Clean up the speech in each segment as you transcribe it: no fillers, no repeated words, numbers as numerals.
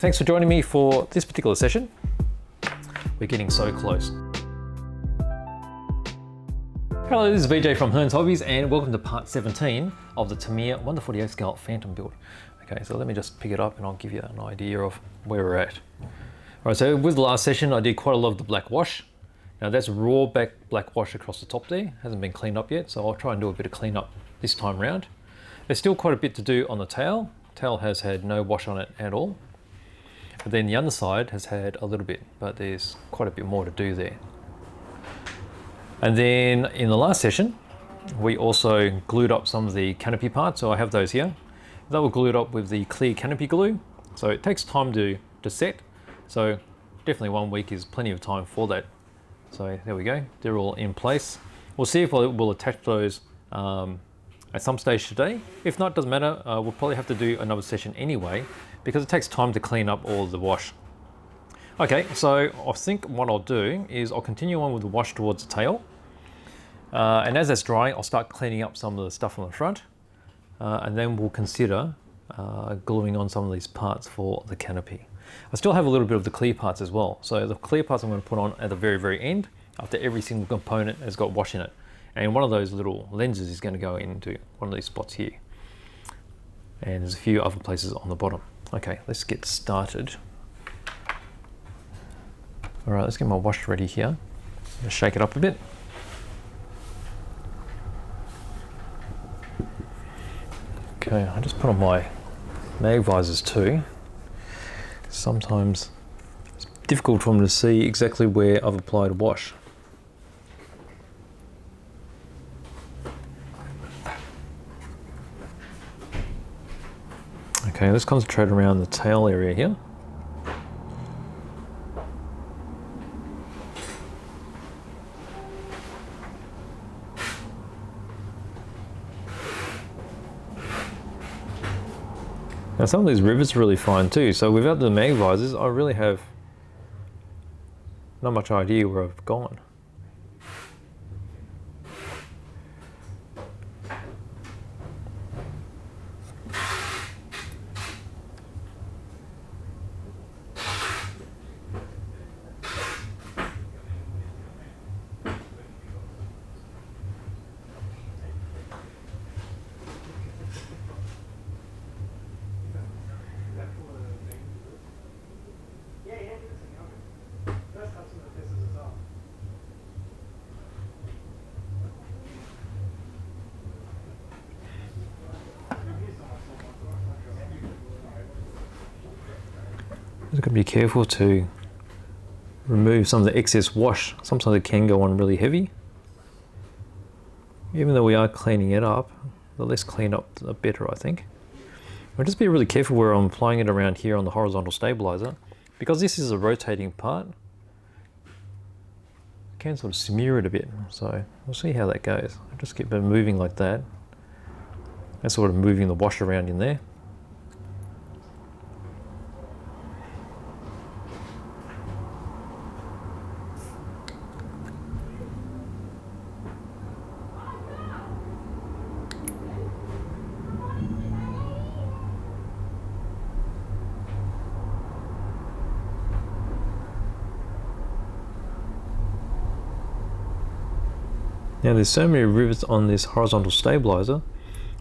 Thanks for joining me for this particular session. We're getting so close. Hello, this is VJ from Hearns Hobbies and welcome to part 17 of the Tamiya 1/48 scale Phantom build. Okay, so let me just pick it up and I'll give you an idea of where we're at. Alright, so with the last session I did quite a lot of the black wash. Now that's raw black wash across the top there, hasn't been cleaned up yet, so I'll try and do a bit of cleanup this time round. There's still quite a bit to do on the tail. Tail has had no wash on it at all. But then the underside has had a little bit, but there's quite a bit more to do there. And then in the last session, we also glued up some of the canopy parts. So I have those here. They were glued up with the clear canopy glue. So it takes time to set. So definitely 1 week is plenty of time for that. So there we go, they're all in place. We'll see if we'll attach those at some stage today. If not, doesn't matter. We'll probably have to do another session anyway, because it takes time to clean up all the wash. Okay, so I think what I'll do is I'll continue on with the wash towards the tail. And as that's drying, I'll start cleaning up some of the stuff on the front. And then we'll consider gluing on some of these parts for the canopy. I still have a little bit of the clear parts as well. So the clear parts I'm going to put on at the very end, after every single component has got wash in it. And one of those little lenses is going to go into one of these spots here. And there's a few other places on the bottom. Okay, let's get started. All right, let's get my wash ready here. Let's shake it up a bit. Okay, I just put on my mag visors too. Sometimes it's difficult for them to see exactly where I've applied wash. Okay, let's concentrate around the tail area here. Now some of these rivets are really fine too, so without the mag visors I really have not much idea where I've gone. Just got to be careful to remove some of the excess wash. Sometimes it can go on really heavy. Even though we are cleaning it up, the less cleaned up the better, I think. I'll just be really careful where I'm applying it around here on the horizontal stabilizer, because this is a rotating part. I can sort of smear it a bit, so we'll see how that goes. I'll just keep it moving like that. And sort of moving the wash around in there. Now there's so many rivets on this horizontal stabilizer,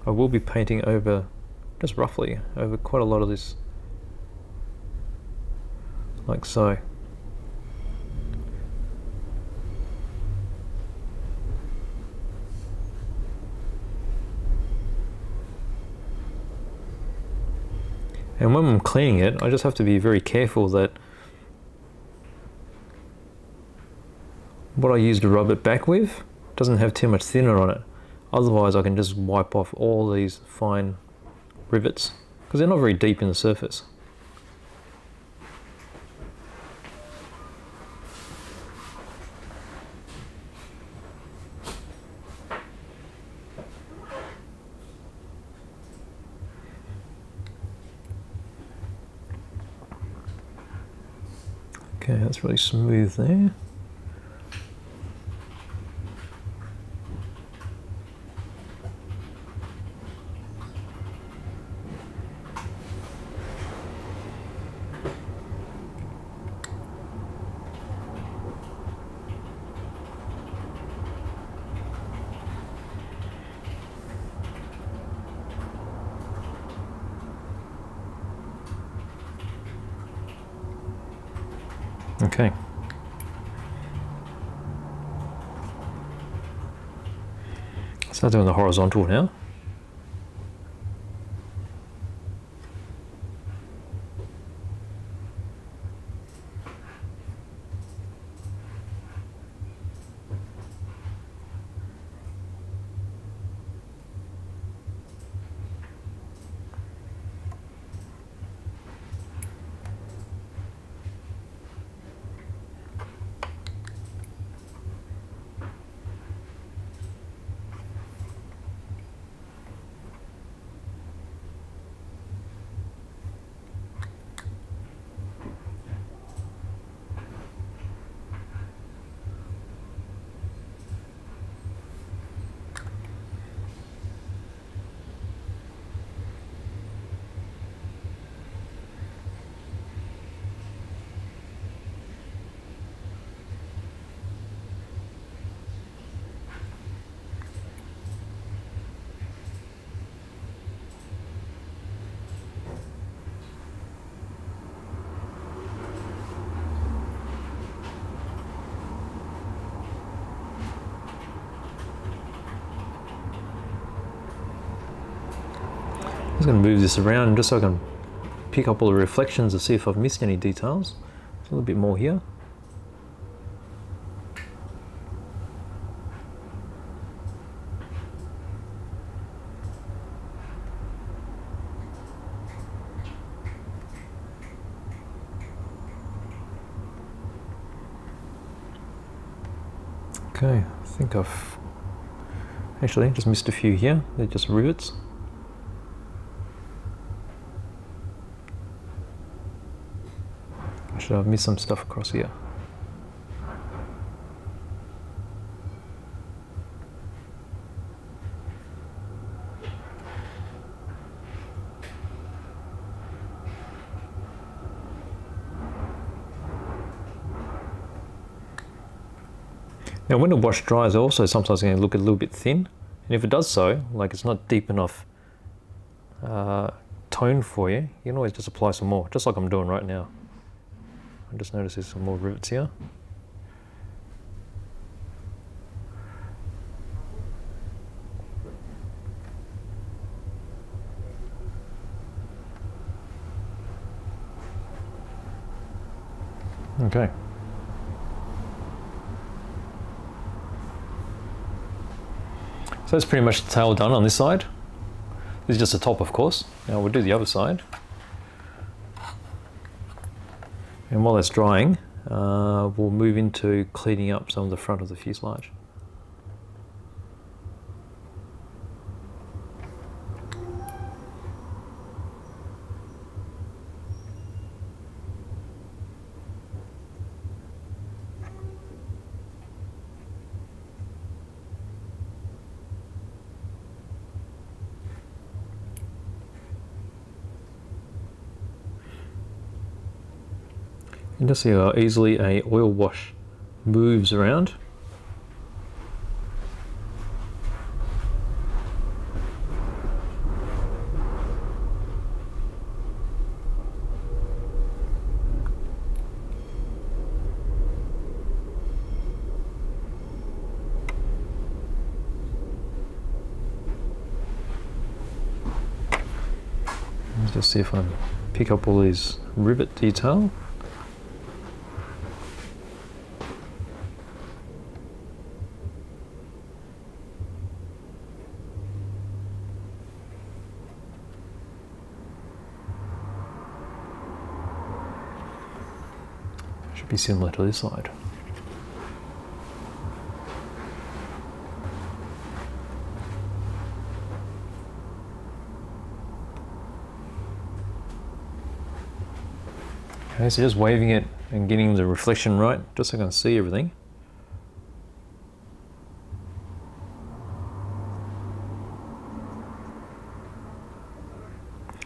I will be painting over, just roughly, over quite a lot of this, like so. And when I'm cleaning it, I just have to be very careful that what I use to rub it back with doesn't have too much thinner on it. Otherwise I can just wipe off all these fine rivets because they're not very deep in the surface. Okay, that's really smooth there. Okay. Start doing the horizontal now. I'm just going to move this around just so I can pick up all the reflections to see if I've missed any details. There's a little bit more here. Okay, I think I've actually just missed a few here. They're just rivets. Actually, I've missed some stuff across here. Now when the wash dries, also sometimes going to look a little bit thin, and if it does so, like it's not deep enough tone for you, you can always just apply some more, just like I'm doing right now. I just noticed there's some more rivets here. Okay. So that's pretty much the tail done on this side. This is just the top, of course. Now we'll do the other side. And while that's drying, we'll move into cleaning up some of the front of the fuselage. You can just see how easily a oil wash moves around. Let's just see if I can pick up all these rivet detail. Should be similar to this side. Okay, so just waving it and getting the reflection right, just so I can see everything.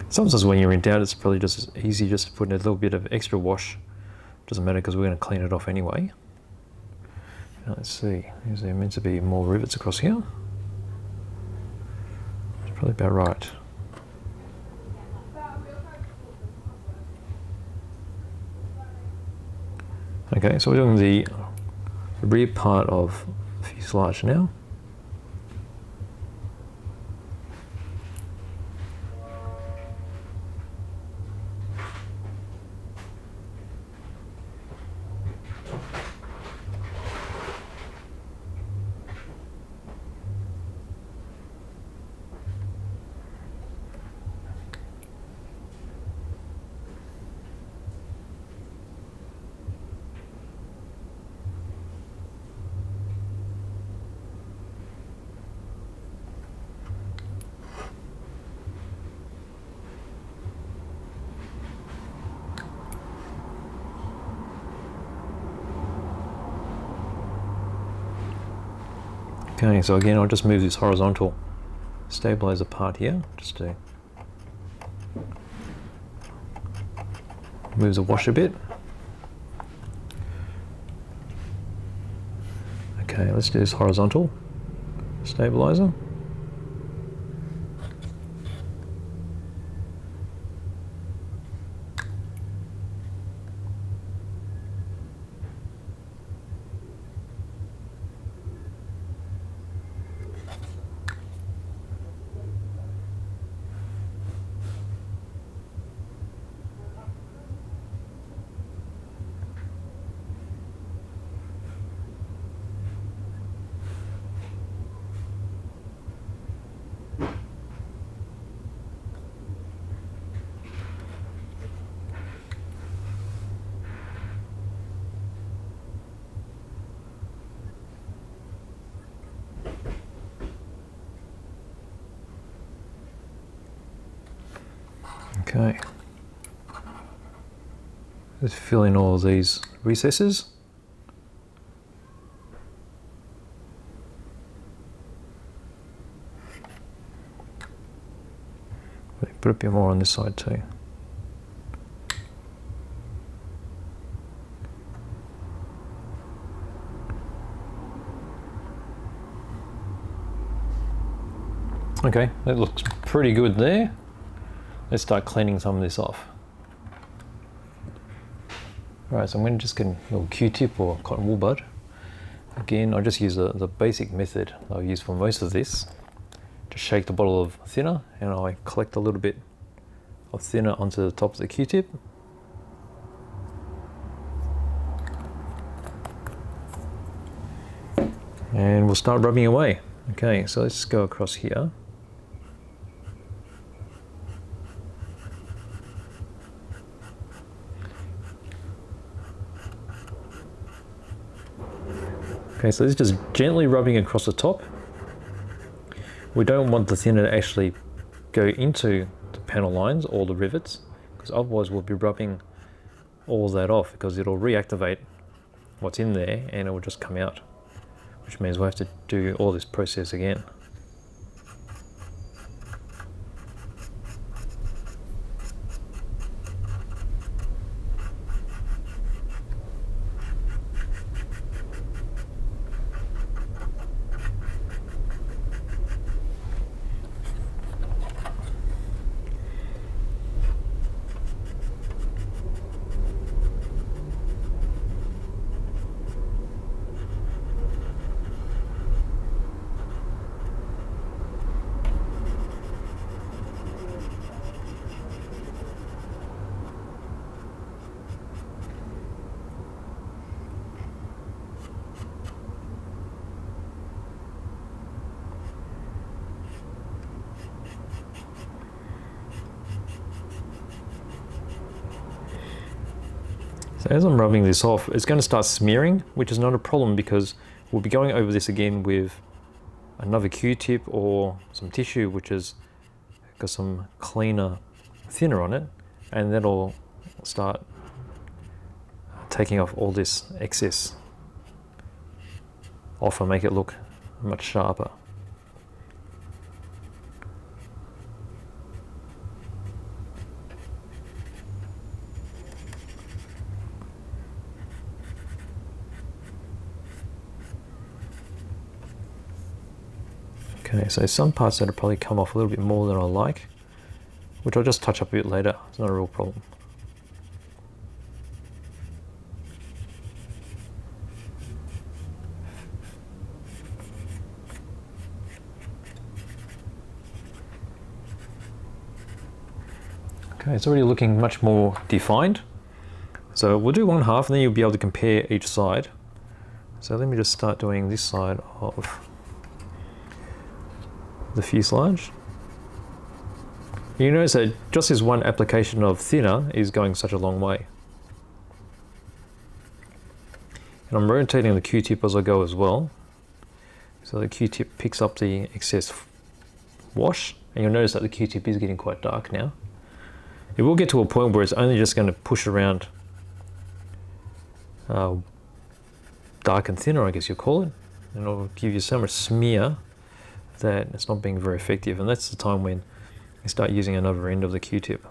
Sometimes when you're in doubt, it's probably just as easy just to put in a little bit of extra wash. Doesn't matter because we're going to clean it off anyway. Now let's see, is there meant to be more rivets across here? It's probably about right. Okay, so we're doing the rear part of the fuselage now. Okay, so again, I'll just move this horizontal stabilizer part here, just to move the wash a bit. Okay, let's do this horizontal stabilizer. Okay, let's fill in all of these recesses. Put a bit more on this side too. Okay, that looks pretty good there. Let's start cleaning some of this off. Alright, so I'm going to just get a little Q-tip or cotton wool bud. Again, I just use the basic method I'll use for most of this. Just shake the bottle of thinner and I collect a little bit of thinner onto the top of the Q-tip. And we'll start rubbing away. Okay, so let's go across here. Okay, so this is just gently rubbing across the top. We don't want the thinner to actually go into the panel lines or the rivets, because otherwise we'll be rubbing all that off, because it'll reactivate what's in there and it will just come out, which means we'll have to do all this process again. So as I'm rubbing this off, it's going to start smearing, which is not a problem because we'll be going over this again with another Q-tip or some tissue which has got some cleaner thinner on it, and that'll start taking off all this excess off and make it look much sharper. Okay, so some parts that'll probably come off a little bit more than I like, which I'll just touch up a bit later. It's not a real problem. Okay, it's already looking much more defined. So we'll do one half and then you'll be able to compare each side. So let me just start doing this side of the fuselage. You notice that just this one application of thinner is going such a long way. And I'm rotating the Q-tip as I go as well. So the Q-tip picks up the excess wash, and you'll notice that the Q-tip is getting quite dark now. It will get to a point where it's only just going to push around dark and thinner, I guess you'll call it, and it'll give you so much smear that it's not being very effective, and that's the time when you start using another end of the Q-tip.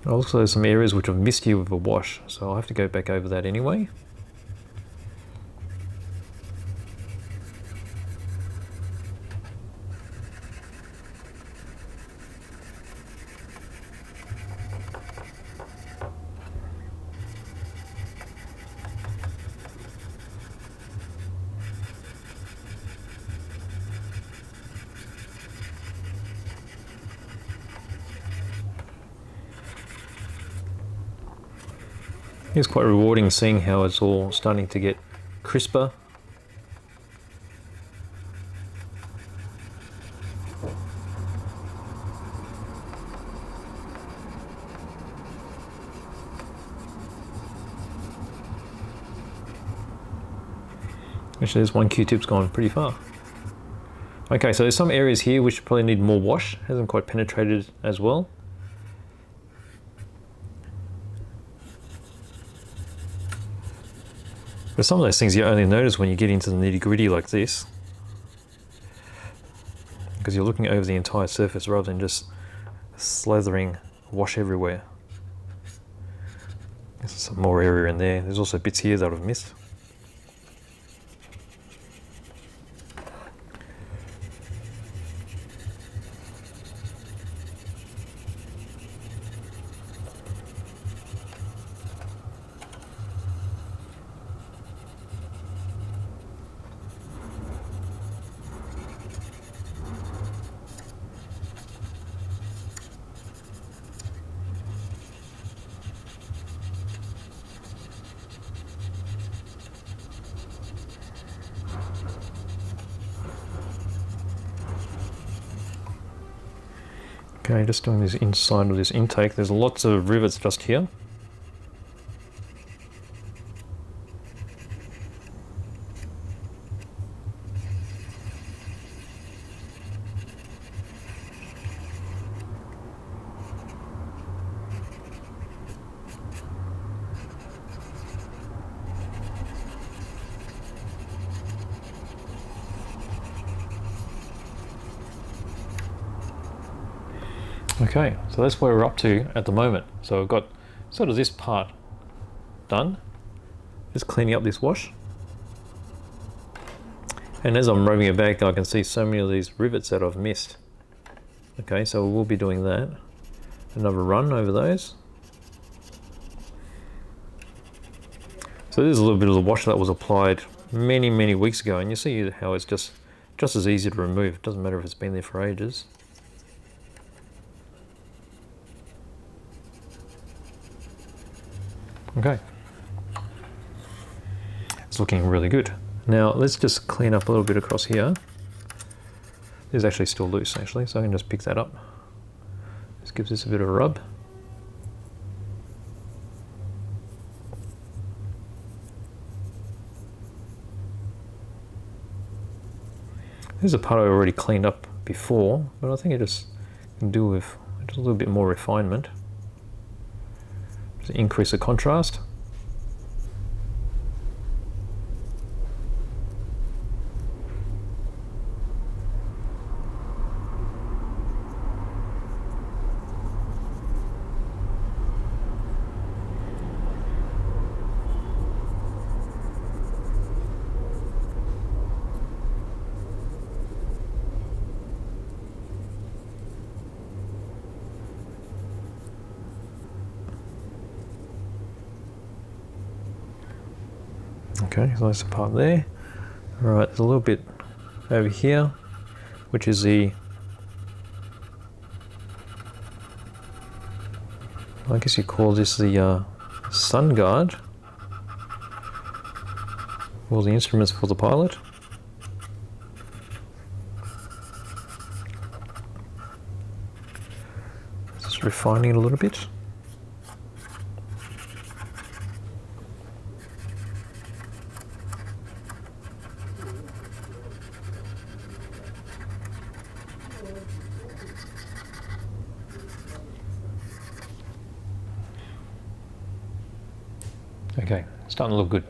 Also, there's some areas which have missed here with a wash, so I'll have to go back over that anyway. It's quite rewarding seeing how it's all starting to get crisper. Actually, there's one Q-tip's gone pretty far. Okay, so there's some areas here which probably need more wash. Hasn't quite penetrated as well. But some of those things you only notice when you get into the nitty-gritty like this, because you're looking over the entire surface rather than just slathering wash everywhere. There's some more area in there. There's also bits here that I've missed. Okay, just doing this inside of this intake. There's lots of rivets just here. Okay, so that's where we're up to at the moment. So I've got sort of this part done, just cleaning up this wash. And as I'm rubbing it back, I can see so many of these rivets that I've missed. Okay, so we'll be doing that. Another run over those. So this is a little bit of the wash that was applied many weeks ago, and you see how it's just as easy to remove. It doesn't matter if it's been there for ages. Okay, it's looking really good. Now let's just clean up a little bit across here. This is actually still loose actually, so I can just pick that up. Just gives this a bit of a rub. This is a part I already cleaned up before, but I think it just can do with just a little bit more refinement. To increase the contrast. Okay, so that's the part there. Alright, there's a little bit over here, which is the, I guess you call this the sun guard, or the instruments for the pilot. Just refining it a little bit. Okay, starting to look good.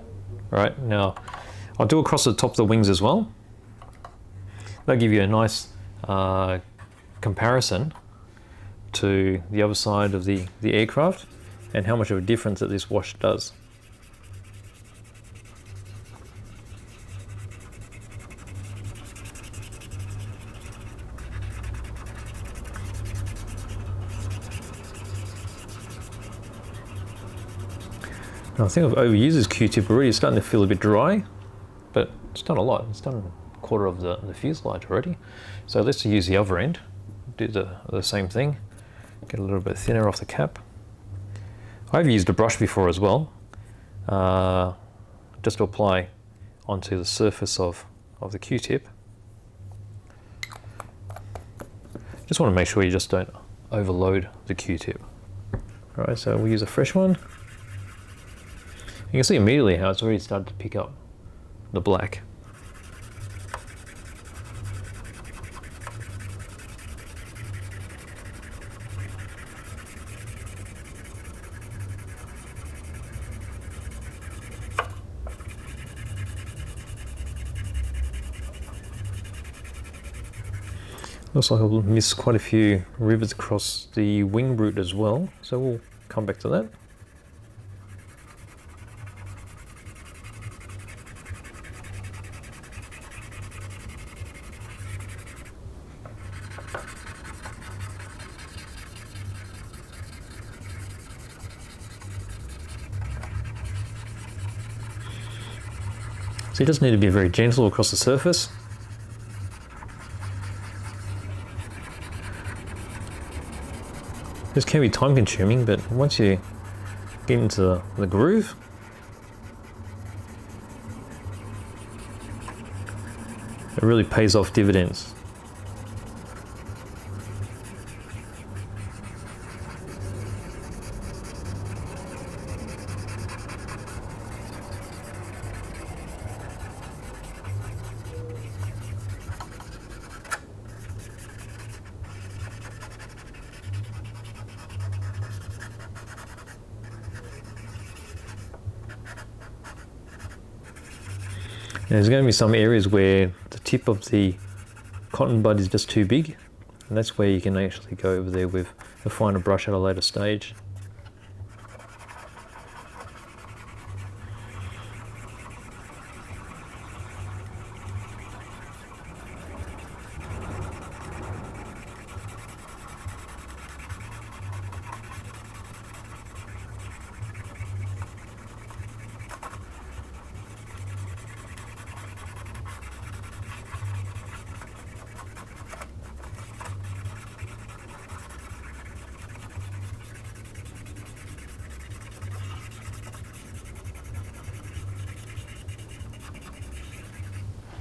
All right, now I'll do across the top of the wings as well. That'll give you a nice comparison to the other side of the aircraft and how much of a difference that this wash does. Now, I think I've overused this Q-tip already. It's starting to feel a bit dry, but it's done a lot. It's done a quarter of the fuselage already. So let's use the other end. Do the same thing. Get a little bit thinner off the cap. I've used a brush before as well, just to apply onto the surface of the Q-tip. Just want to make sure you just don't overload the Q-tip. All right, so we'll use a fresh one. You can see immediately how it's already started to pick up the black. Looks like I'll miss quite a few rivets across the wing root as well, so we'll come back to that. So you just need to be very gentle across the surface. This can be time consuming, but once you get into the groove, it really pays off dividends. There's going to be some areas where the tip of the cotton bud is just too big, and that's where you can actually go over there with a finer brush at a later stage.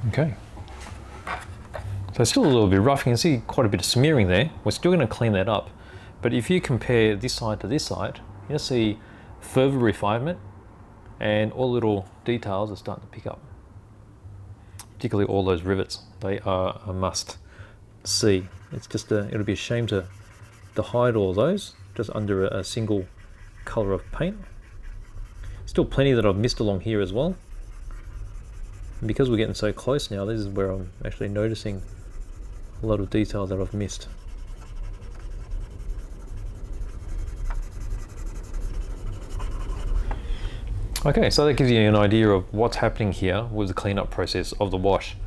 Okay, so it's still a little bit rough. You can see quite a bit of smearing there. We're still going to clean that up, but if you compare this side to this side, you'll see further refinement and all little details are starting to pick up. Particularly all those rivets, they are a must see. It's just it'll be a shame to hide all those just under a single color of paint. Still plenty that I've missed along here as well. And because we're getting so close now, this is where I'm actually noticing a lot of detail that I've missed. Okay, so that gives you an idea of what's happening here with the cleanup process of the wash.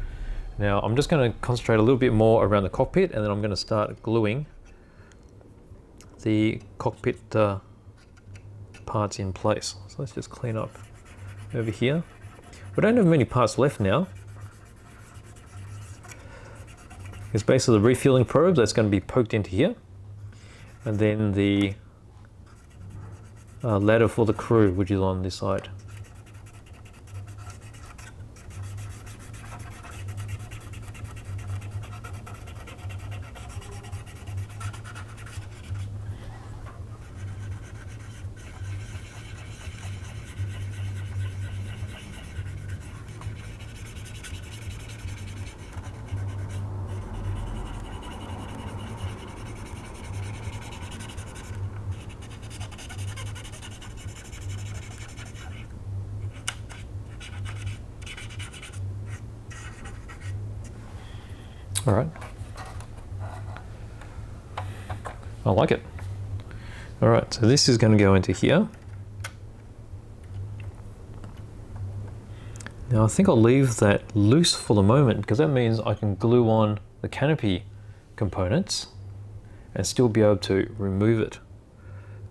Now I'm just going to concentrate a little bit more around the cockpit, and then I'm going to start gluing the cockpit parts in place. So let's just clean up over here. We don't have many parts left now. is basically the refueling probe that's going to be poked into here, and then the ladder for the crew, which is on this side. All right. I like it. All right, so this is going to go into here. Now I think I'll leave that loose for the moment because that means I can glue on the canopy components and still be able to remove it,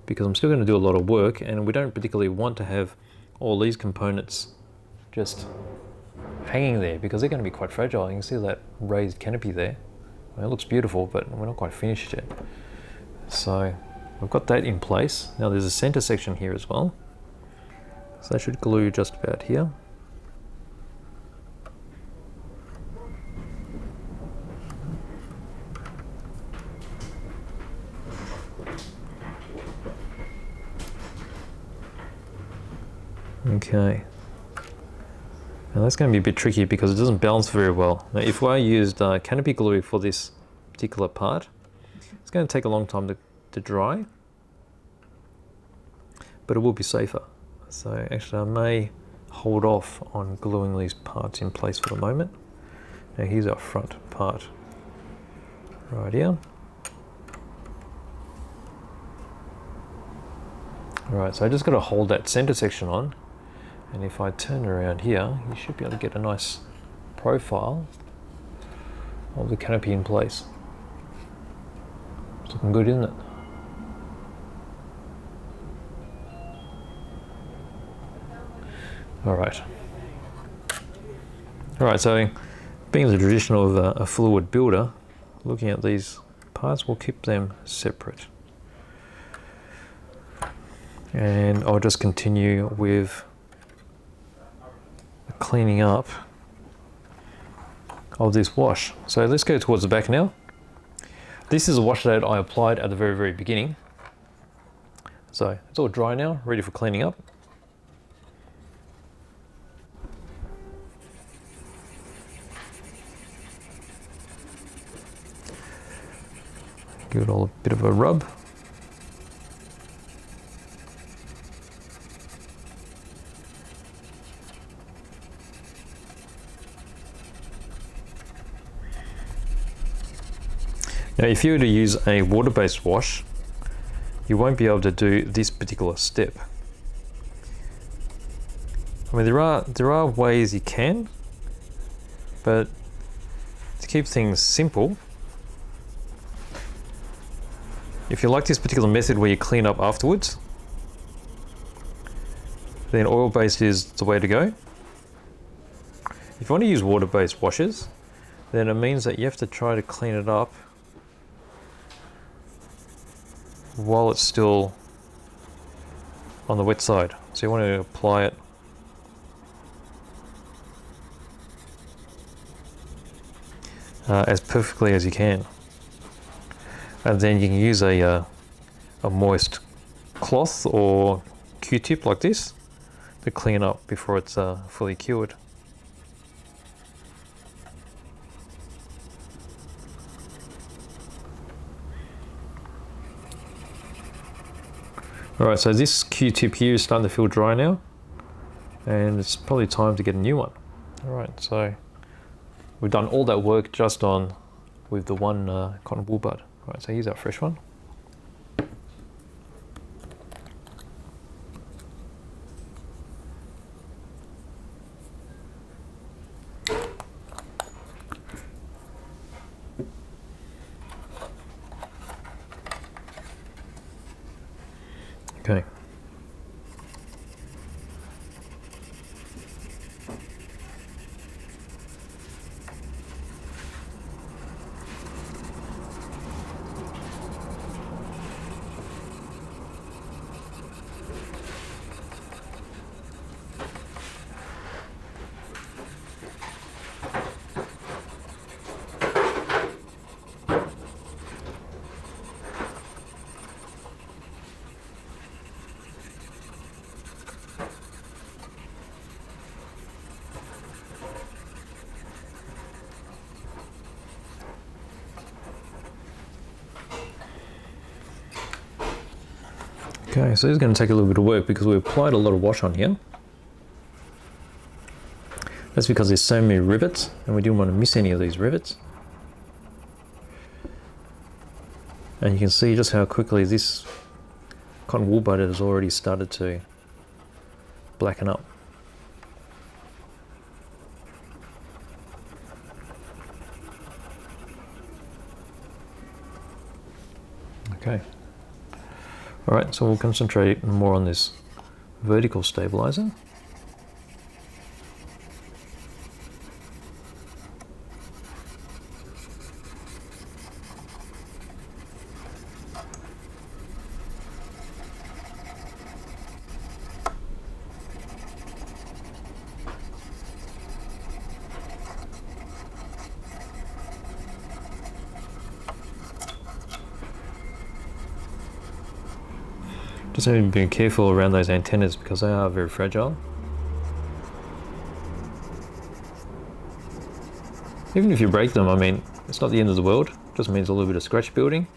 because I'm still going to do a lot of work and we don't particularly want to have all these components just hanging there because they're going to be quite fragile. You can see that raised canopy there. It looks beautiful, but we're not quite finished yet. So I've got that in place. Now there's a center section here as well. So that should glue just about here. Okay. Now that's going to be a bit tricky because it doesn't balance very well. Now if I used canopy glue for this particular part, it's going to take a long time to dry, but it will be safer. So actually I may hold off on gluing these parts in place for the moment. Now here's our front part right here. Alright, so I just got to hold that center section on. And if I turn around here, you should be able to get a nice profile of the canopy in place. It's looking good, isn't it? Alright. Alright, so being the tradition of a fluid builder, looking at these parts, we'll keep them separate. And I'll just continue with cleaning up of this wash. So let's go towards the back now. This is a wash that I applied at the very, very beginning. So it's all dry now, ready for cleaning up. Give it all a bit of a rub. Now if you were to use a water-based wash, you won't be able to do this particular step. I mean, there are ways you can, but to keep things simple, if you like this particular method where you clean up afterwards, then oil-based is the way to go. If you want to use water-based washes, then it means that you have to try to clean it up while it's still on the wet side. So you want to apply it as perfectly as you can. And then you can use a moist cloth or Q-tip like this to clean up before it's fully cured. Alright, so this Q-tip here is starting to feel dry now, and it's probably time to get a new one. Alright, so we've done all that work just on with the one cotton wool bud. Alright, so here's our fresh one. Okay. Okay, so this is going to take a little bit of work because we applied a lot of wash on here. That's because there's so many rivets and we didn't want to miss any of these rivets. And you can see just how quickly this cotton wool butter has already started to blacken up. Okay. Alright, so we'll concentrate more on this vertical stabilizer. Just having to be careful around those antennas because they are very fragile. Even if you break them, I mean, it's not the end of the world. It just means a little bit of scratch building.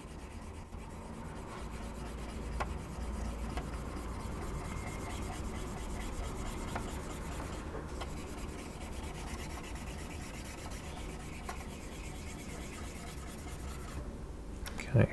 Okay.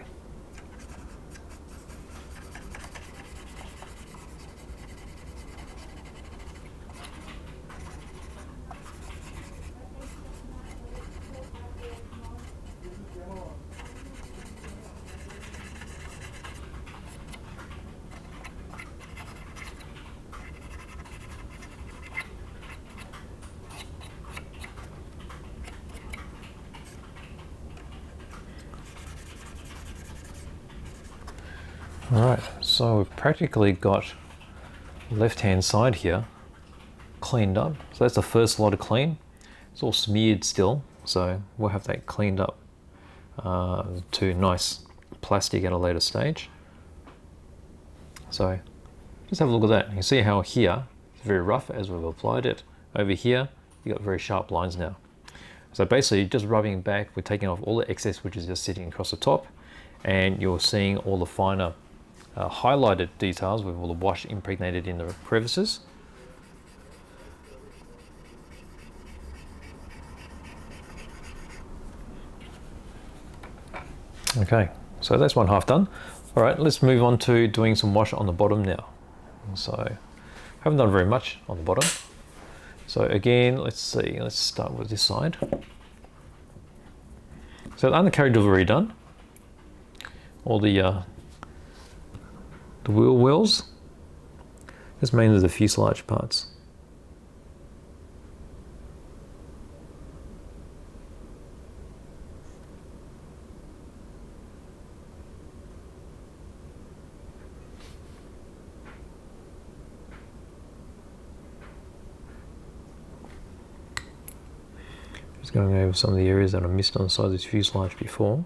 Alright, so we've practically got left-hand side here cleaned up. So that's the first lot of clean. It's all smeared still, so we'll have that cleaned up to nice plastic at a later stage. So just have a look at that. You can see how here it's very rough as we've applied it. Over here you've got very sharp lines now. So basically just rubbing back, we're taking off all the excess which is just sitting across the top, and you're seeing all the finer highlighted details with all the wash impregnated in the crevices. Okay, so that's one half done. All right, let's move on to doing some wash on the bottom now. So haven't done very much on the bottom. So again, let's see, let's start with this side. So the undercarriage is already done. All the wheel wells. This mainly the fuselage parts. Just going over some of the areas that I missed on the side of this fuselage before.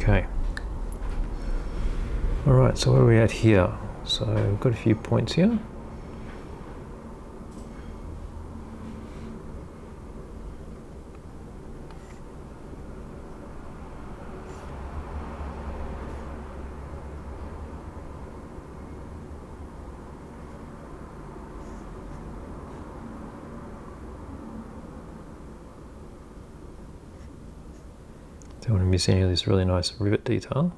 Okay. All right, so where are we at here? So we've got a few points here. Don't want to miss any of this really nice rivet detail.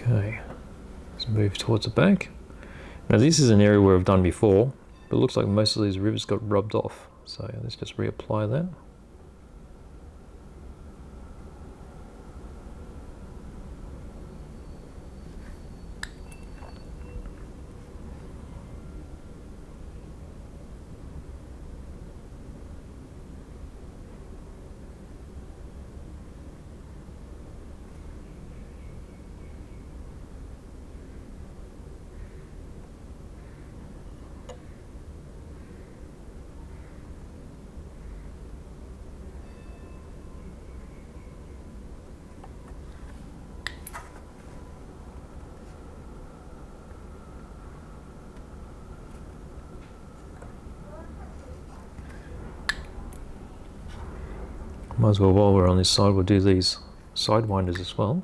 Okay, let's move towards the back. Now this is an area where I've done before, but it looks like most of these rivets got rubbed off. So let's just reapply that. Might as well, while we're on this side, we'll do these side winders as well.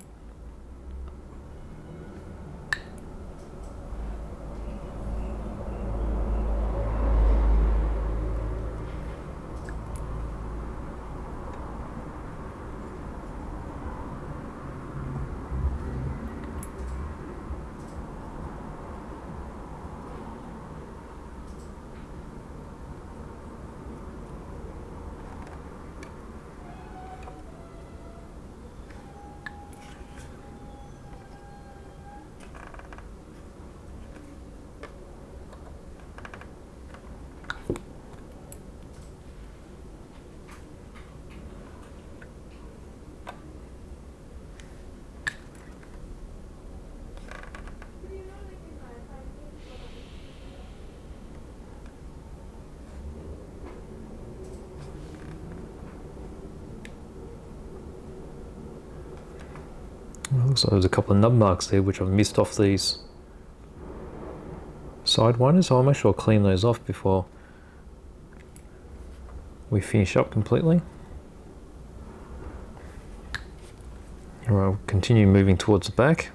Looks like there's a couple of nub marks there which I've missed off these side winders, so I'll make sure I clean those off before we finish up completely. Alright, I'll continue moving towards the back.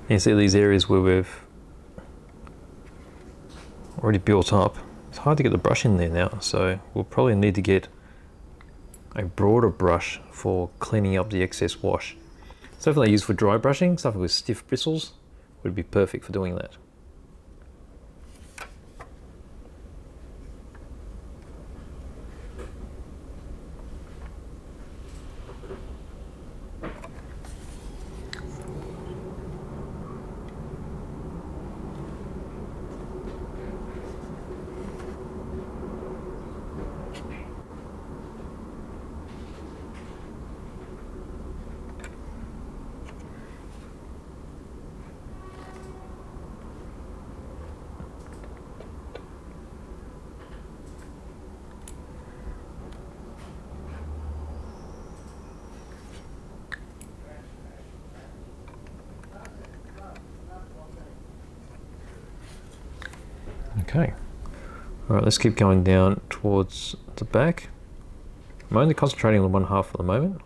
You see these areas where we've already built up. It's hard to get the brush in there now, so we'll probably need to get a broader brush for cleaning up the excess wash. Stuff that I use for dry brushing, stuff with stiff bristles, would be perfect for doing that. Okay, all right, let's keep going down towards the back. I'm only concentrating on the one half for the moment.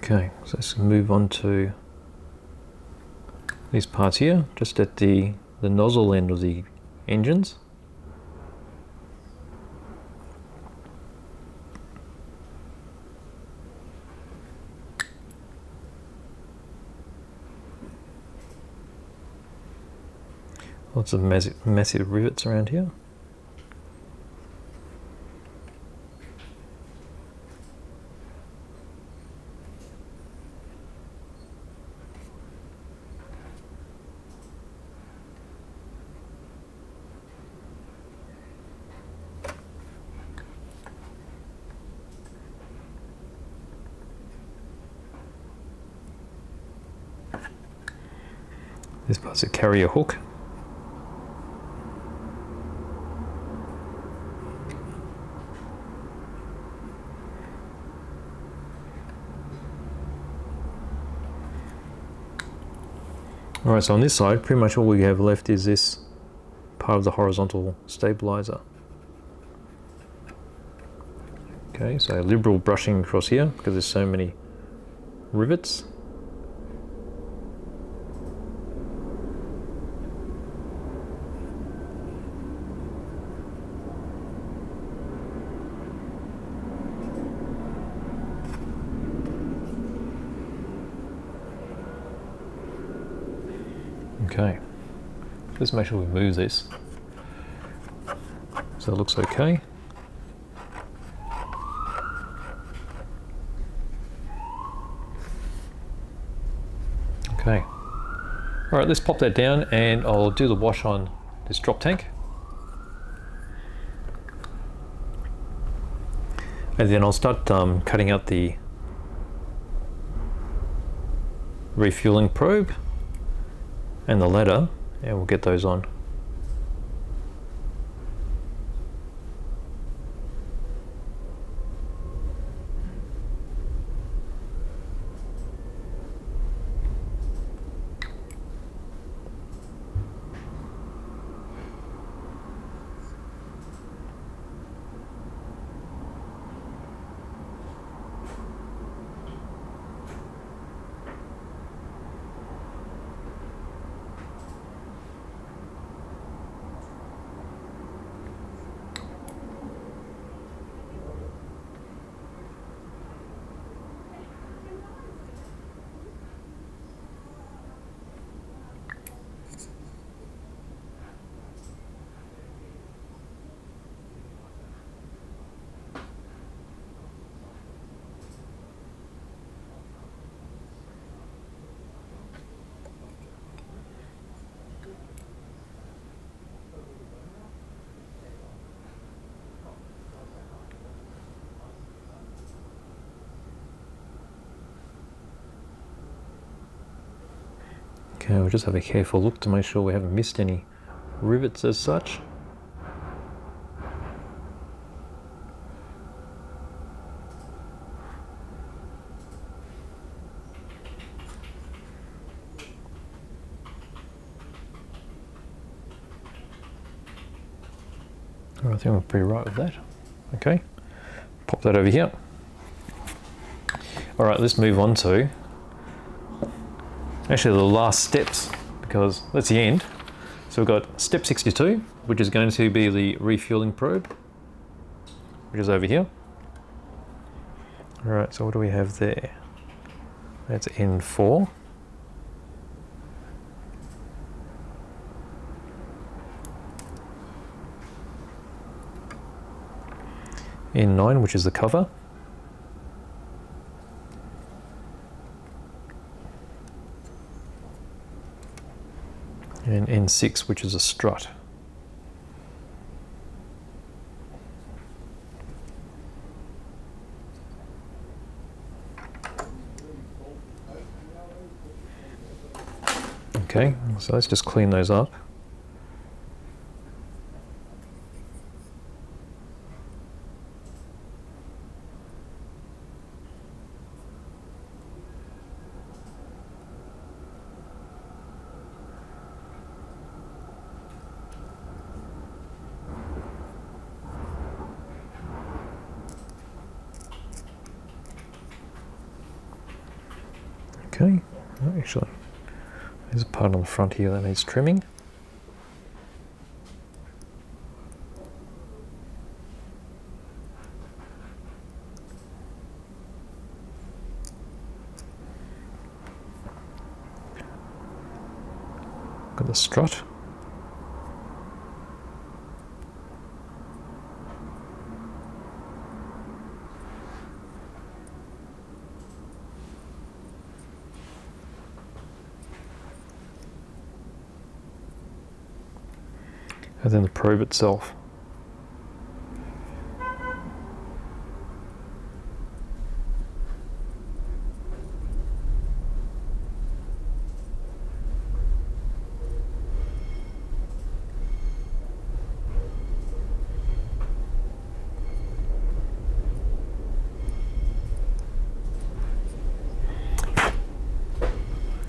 Okay, so let's move on to these parts here, just at the nozzle end of the engines. Lots of massive rivets around here. This part's a carrier hook. Alright, so on this side, pretty much all we have left is this part of the horizontal stabilizer. Okay, so liberal brushing across here because there's so many rivets. Okay, let's make sure we move this so it looks okay. Okay, all right, let's pop that down and I'll do the wash on this drop tank. And then I'll start cutting out the refueling probe and the ladder, and we'll get those on. Okay, we'll just have a careful look to make sure we haven't missed any rivets as such. I think we're pretty right with that. Okay, pop that over here. All right, let's move on to actually the last steps, because that's the end. So we've got step 62, which is going to be the refueling probe, which is over here. All right, so what do we have there? That's N4. N9, which is the cover. And N6, which is a strut. Okay, so let's just clean those up. Okay, oh, actually, there's a part on the front here that needs trimming. Got the strut. And then the probe itself.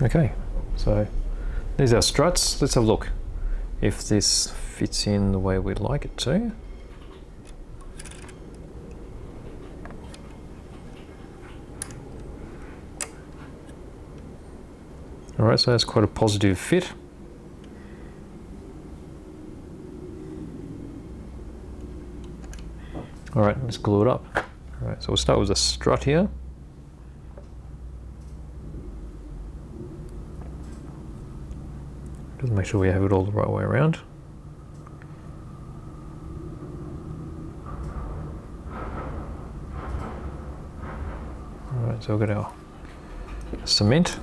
Okay, so there's our struts. Let's have a look if this fits in the way we'd like it to. Alright, so that's quite a positive fit. Alright, let's glue it up. Alright, so we'll start with a strut here. Just make sure we have it all the right way around. Alright, so we've got our cement.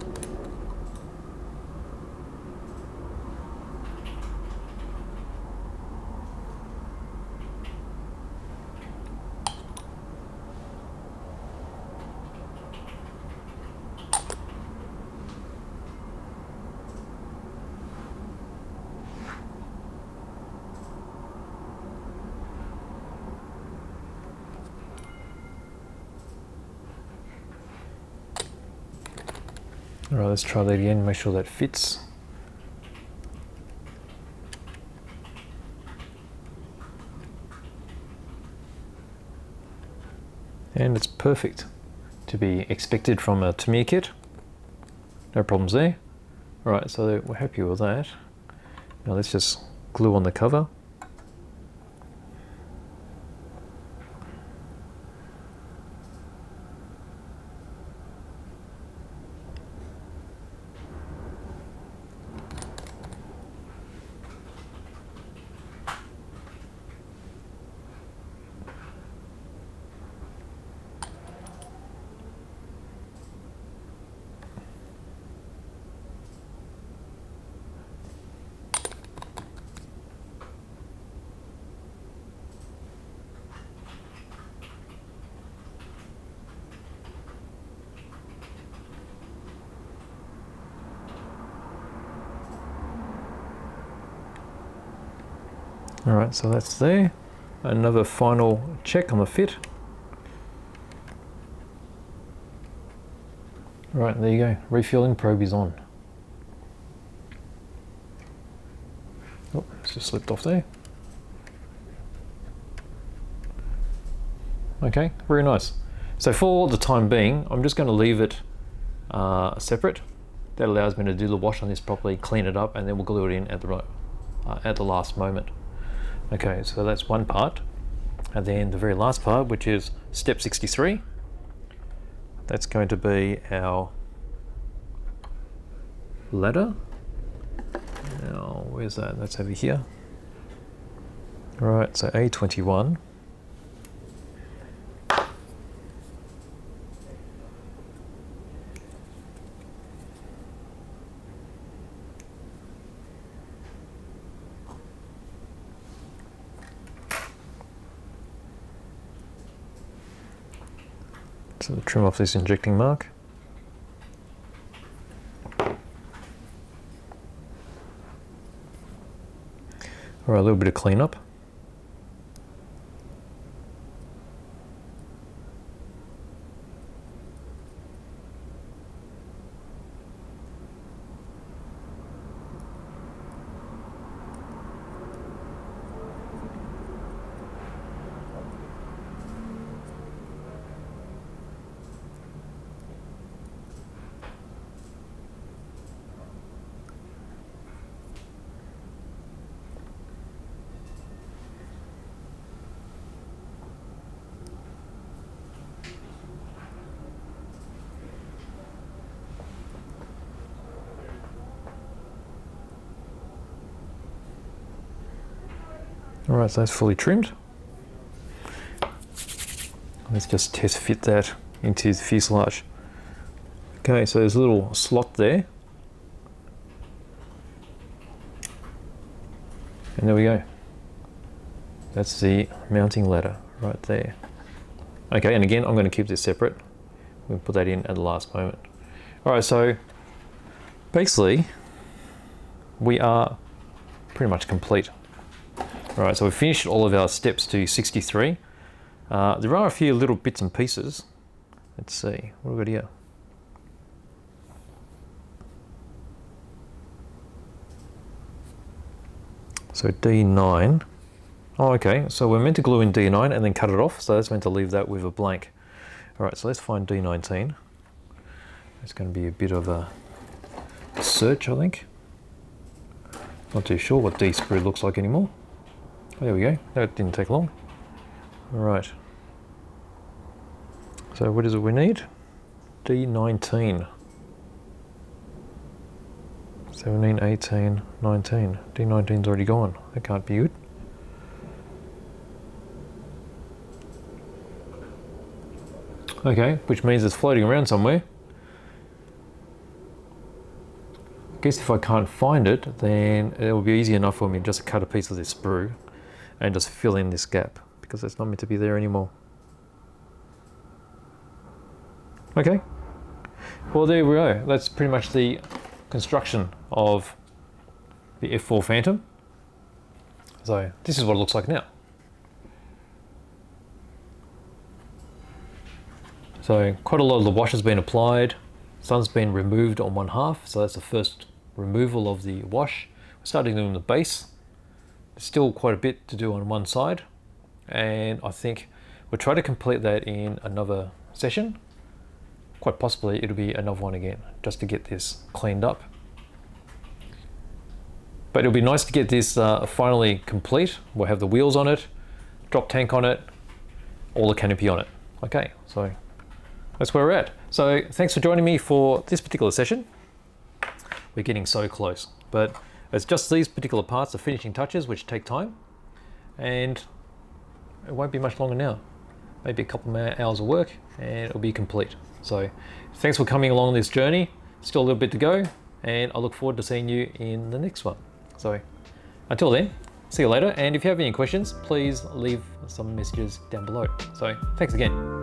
Alright, let's try that again, make sure that fits. And it's perfect to be expected from a Tamiya kit. No problems there. Alright, so we're happy with that. Now let's just glue on the cover. Alright, so that's there. Another final check on the fit. Alright, there you go. Refueling probe is on. Oh, it's just slipped off there. Okay, very nice. So for the time being, I'm just going to leave it separate. That allows me to do the wash on this properly, clean it up, and then we'll glue it in at the last moment. Okay, so that's one part. And then the very last part, which is step 63. That's going to be our ladder. Now, where's that? That's over here. All right, so A21. So trim off this injecting mark. All right, a little bit of cleanup. All right, so that's fully trimmed. Let's just test fit that into the fuselage. Okay, so there's a little slot there. And there we go. That's the mounting ladder right there. Okay, and again, I'm going to keep this separate. We'll put that in at the last moment. All right, so basically, we are pretty much complete. All right, so we've finished all of our steps to 63. There are a few little bits and pieces. Let's see, what have we got here? So D9. Oh, okay, so we're meant to glue in D9 and then cut it off, so that's meant to leave that with a blank. All right, so let's find D19. It's going to be a bit of a search, I think. Not too sure what D sprue looks like anymore. Oh, there we go, that didn't take long. All right. So what is it we need? D19. 17, 18, 19. D19's already gone. That can't be good. Okay, which means it's floating around somewhere. I guess if I can't find it, then it will be easy enough for me just to cut a piece of this sprue and just fill in this gap, because it's not meant to be there anymore. Okay, well there we go. That's pretty much the construction of the F4 Phantom. So this is what it looks like now. So quite a lot of the wash has been applied. Sun's been removed on one half, so that's the first removal of the wash. We're starting doing the base. There's still quite a bit to do on one side, and I think we'll try to complete that in another session. Quite possibly it'll be another one again, just to get this cleaned up. But it'll be nice to get this finally complete. We'll have the wheels on it, drop tank on it, all the canopy on it. Okay, so that's where we're at. So thanks for joining me for this particular session. We're getting so close, but it's just these particular parts, the finishing touches, which take time, and it won't be much longer now. Maybe a couple more hours of work and it'll be complete. So thanks for coming along this journey. Still a little bit to go, and I look forward to seeing you in the next one. So until then, see you later. And if you have any questions, please leave some messages down below. So thanks again.